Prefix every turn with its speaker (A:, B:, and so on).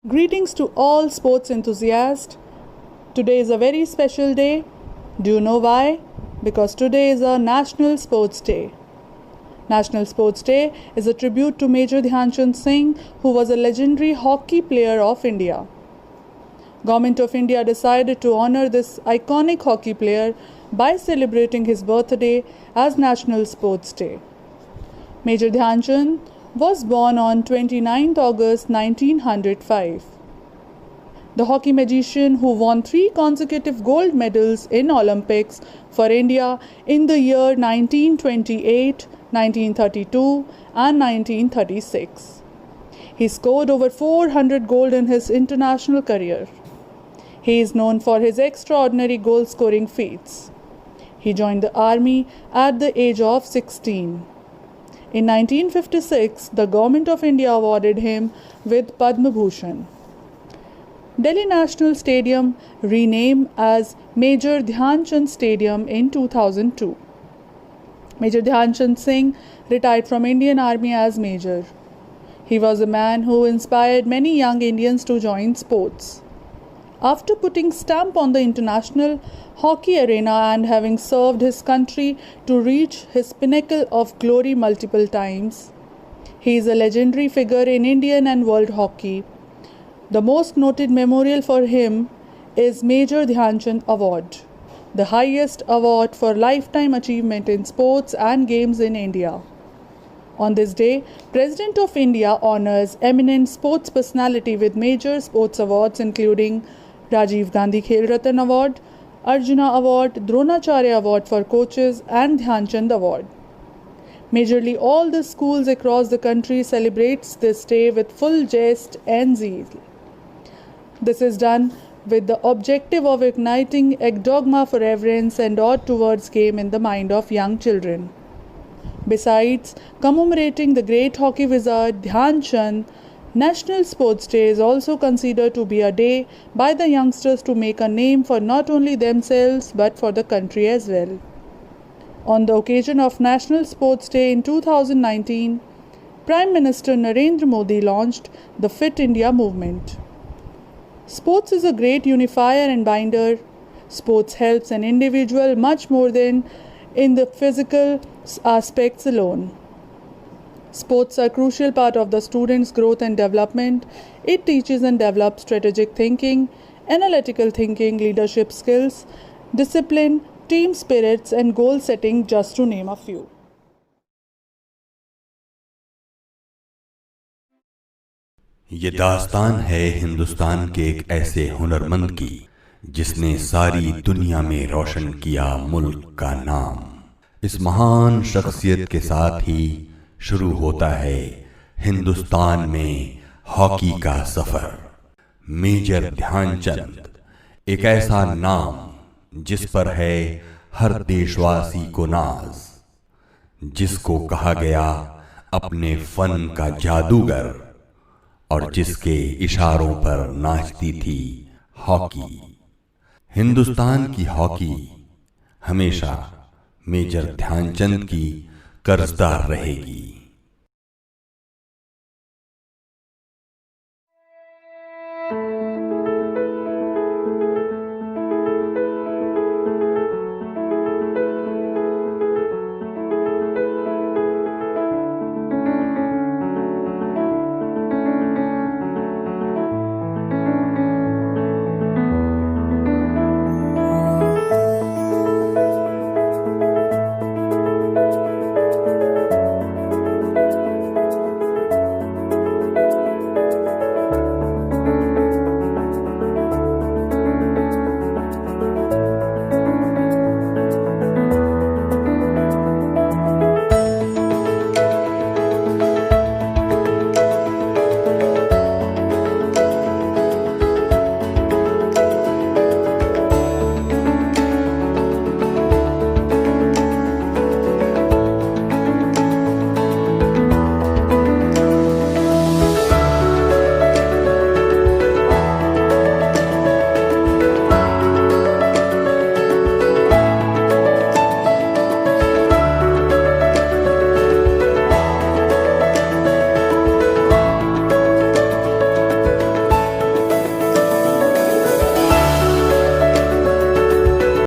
A: Greetings to all sports enthusiasts. Today is a very special day. Do you know why? Because today is a National Sports Day. National Sports Day is a tribute to Major Dhyan Chand Singh, who was a legendary hockey player of India. Government of India decided to honor this iconic hockey player by celebrating his birthday as National Sports Day. Major Dhyan Chand was born on 29th August 1905. The hockey magician who won 3 consecutive gold medals in Olympics for India in the year 1928, 1932 and 1936. He scored over 400 gold in his international career. He is known for his extraordinary goal-scoring feats. He joined the army at the age of 16. In 1956, the Government of India awarded him with Padma Bhushan. Delhi National Stadium renamed as Major Dhyan Chand Stadium in 2002. Major Dhyan Chand Singh retired from Indian Army as Major. He was a man who inspired many young Indians to join sports. After putting stamp on the international hockey arena and having served his country to reach his pinnacle of glory multiple times, he is a legendary figure in Indian and world hockey. The most noted memorial for him is Major Dhyan Chand Award, the highest award for lifetime achievement in sports and games in India. On this day, President of India honors eminent sports personality with major sports awards including Rajiv Gandhi Khel Ratan Award, Arjuna Award, Dronacharya Award for coaches and Dhyan Chand Award. Majorly all the schools across the country celebrates this day with full zest and zeal. This is done with the objective of igniting a dogma for reverence and awe towards game in the mind of young children. Besides commemorating the great hockey wizard Dhyan Chand, National Sports Day is also considered to be a day by the youngsters to make a name for not only themselves but for the country as well. On the occasion of National Sports Day in 2019, Prime Minister Narendra Modi launched the Fit India movement. Sports is a great unifier and binder. Sports helps an individual much more than in the physical aspects alone. Sports are a crucial part of the student's growth and development. It teaches and develops strategic thinking, analytical thinking, leadership skills, discipline, team spirits, and goal setting, just to name a few.
B: ये दास्तान है हिंदुस्तान के एक ऐसे हुनरमंद की जिसने सारी दुनिया में रोशन किया मुल्क का नाम। इस महान शख्सियत के साथ ही शुरू होता है हिंदुस्तान में हॉकी का सफर। मेजर ध्यानचंद एक ऐसा नाम जिस पर है हर देशवासी को नाज, जिसको कहा गया अपने फन का जादूगर और जिसके इशारों पर नाचती थी हॉकी। हिंदुस्तान की हॉकी हमेशा मेजर ध्यानचंद की कर्जदार रहेगी।